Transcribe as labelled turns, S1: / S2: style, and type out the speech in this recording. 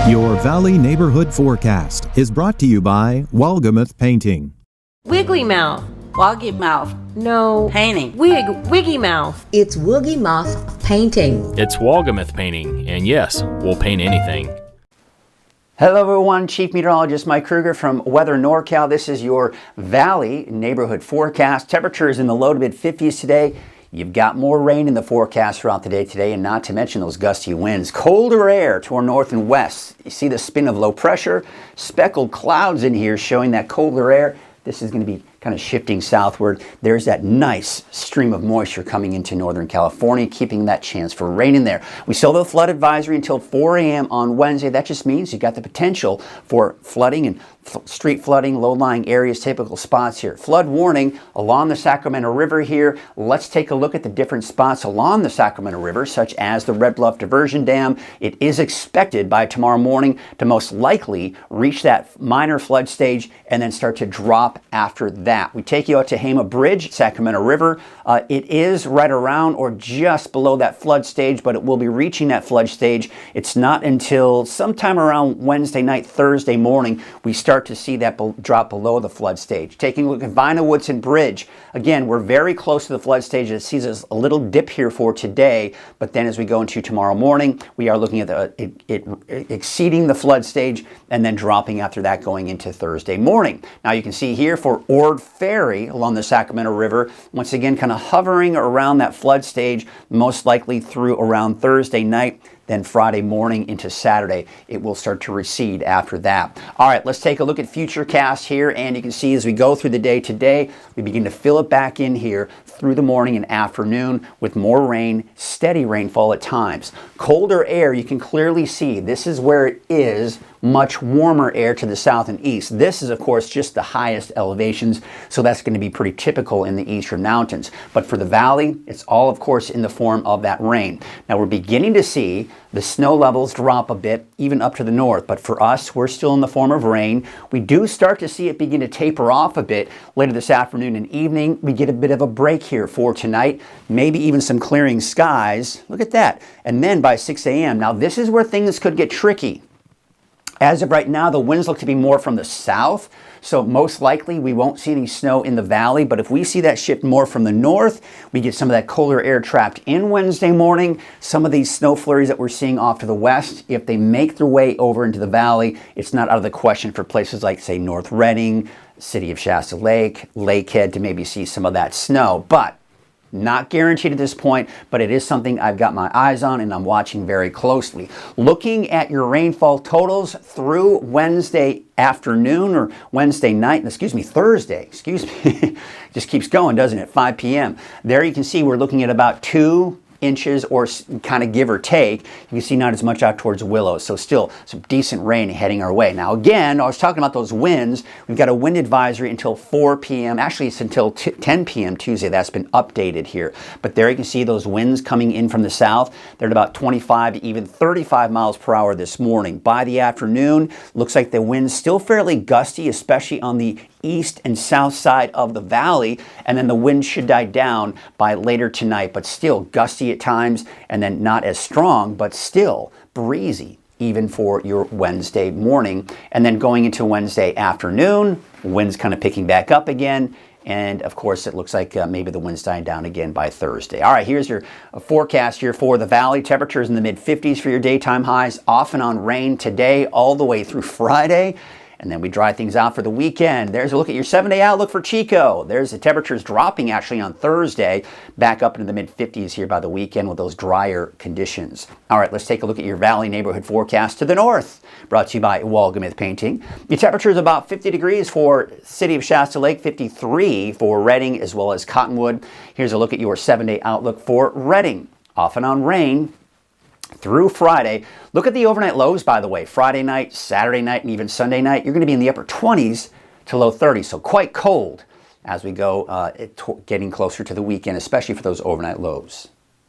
S1: Your Valley Neighborhood Forecast is brought to you by Walgamuth Painting.
S2: Wiggly Mouth.
S3: Woggy Mouth.
S2: No.
S3: Painting.
S2: Wiggy Mouth.
S4: It's Woogie Mouth Painting.
S5: It's Walgamuth Painting, and yes, we'll paint anything.
S6: Hello everyone, Chief Meteorologist Mike Kruger from Weather NorCal. This is your Valley Neighborhood Forecast. Temperatures in the low to mid 50s today. You've got more rain in the forecast throughout the day today, and not to mention those gusty winds. Colder air to our north and west. You see the spin of low pressure, speckled clouds in here showing that colder air. This is going to be kind of shifting southward. There's that nice stream of moisture coming into Northern California, keeping that chance for rain in there. We still have a flood advisory until 4 a.m. on Wednesday. That just means you got the potential for flooding and street flooding, low-lying areas, typical spots here. Flood warning along the Sacramento River here. Let's take a look at the different spots along the Sacramento River, such as the Red Bluff Diversion Dam. It is expected by tomorrow morning to most likely reach that minor flood stage and then start to drop after that. We take you out to Hama Bridge, Sacramento River. It is right around or just below that flood stage, but it will be reaching that flood stage. It's not until sometime around Wednesday night, Thursday morning, we start to see that drop below the flood stage. Taking a look at Vina Woodson Bridge. Again, we're very close to the flood stage. It sees us a little dip here for today, but then as we go into tomorrow morning, we are looking at it exceeding the flood stage and then dropping after that going into Thursday morning. Now you can see here for Ord Ferry along the Sacramento River, once again kind of hovering around that flood stage, most likely through around Thursday night. Then Friday morning into Saturday, it will start to recede after that. All right, let's take a look at Futurecast here, and you can see as we go through the day today, we begin to fill it back in here through the morning and afternoon with more rain, steady rainfall at times. Colder air, you can clearly see this is where it is, much warmer air to the south and east. This is, of course, just the highest elevations, so that's going to be pretty typical in the eastern mountains. But for the valley, it's all, of course, in the form of that rain. Now, we're beginning to see the snow levels drop a bit, even up to the north. But for us, we're still in the form of rain. We do start to see it begin to taper off a bit later this afternoon and evening. We get a bit of a break here for tonight, maybe even some clearing skies. Look at that. And then by 6 a.m., now this is where things could get tricky. As of right now, the winds look to be more from the south, so most likely we won't see any snow in the valley, but if we see that shift more from the north, we get some of that colder air trapped in Wednesday morning. Some of these snow flurries that we're seeing off to the west, if they make their way over into the valley, it's not out of the question for places like, say, North Reading, City of Shasta Lake, Lakehead to maybe see some of that snow, but not guaranteed at this point, but it is something I've got my eyes on and I'm watching very closely. Looking at your rainfall totals through Wednesday afternoon or Wednesday night, Thursday, just keeps going, doesn't it? 5 p.m. There you can see we're looking at about 2 inches or kind of give or take. You can see not as much out towards Willows, so still some decent rain heading our way. Now again, I was talking about those winds. We've got a wind advisory until 4 p.m. Actually, it's until 10 p.m. Tuesday. That's been updated here. But there you can see those winds coming in from the south. They're at about 25 to even 35 miles per hour this morning. By the afternoon, looks like the wind's still fairly gusty, especially on the east and south side of the valley, and then the wind should die down by later tonight, but still gusty at times, and then not as strong, but still breezy even for your Wednesday morning. And then going into Wednesday afternoon, winds kind of picking back up again, and of course it looks like maybe the wind's dying down again by Thursday. All right, here's your forecast here for the valley. Temperatures in the mid 50s for your daytime highs, off and on rain today all the way through Friday. And then we dry things out for the weekend. There's a look at your 7-day outlook for Chico. There's the temperatures dropping actually on Thursday, back up into the mid-50s here by the weekend with those drier conditions. All right, let's take a look at your valley neighborhood forecast to the north, brought to you by Walgamuth Painting. Your temperature is about 50 degrees for City of Shasta Lake, 53 for Reading as well as Cottonwood. Here's a look at your 7-day outlook for Reading. Off and on rain through Friday. Look at the overnight lows, by the way. Friday night, Saturday night, and even Sunday night, you're going to be in the upper 20s to low 30s, so quite cold as we go getting closer to the weekend, especially for those overnight lows.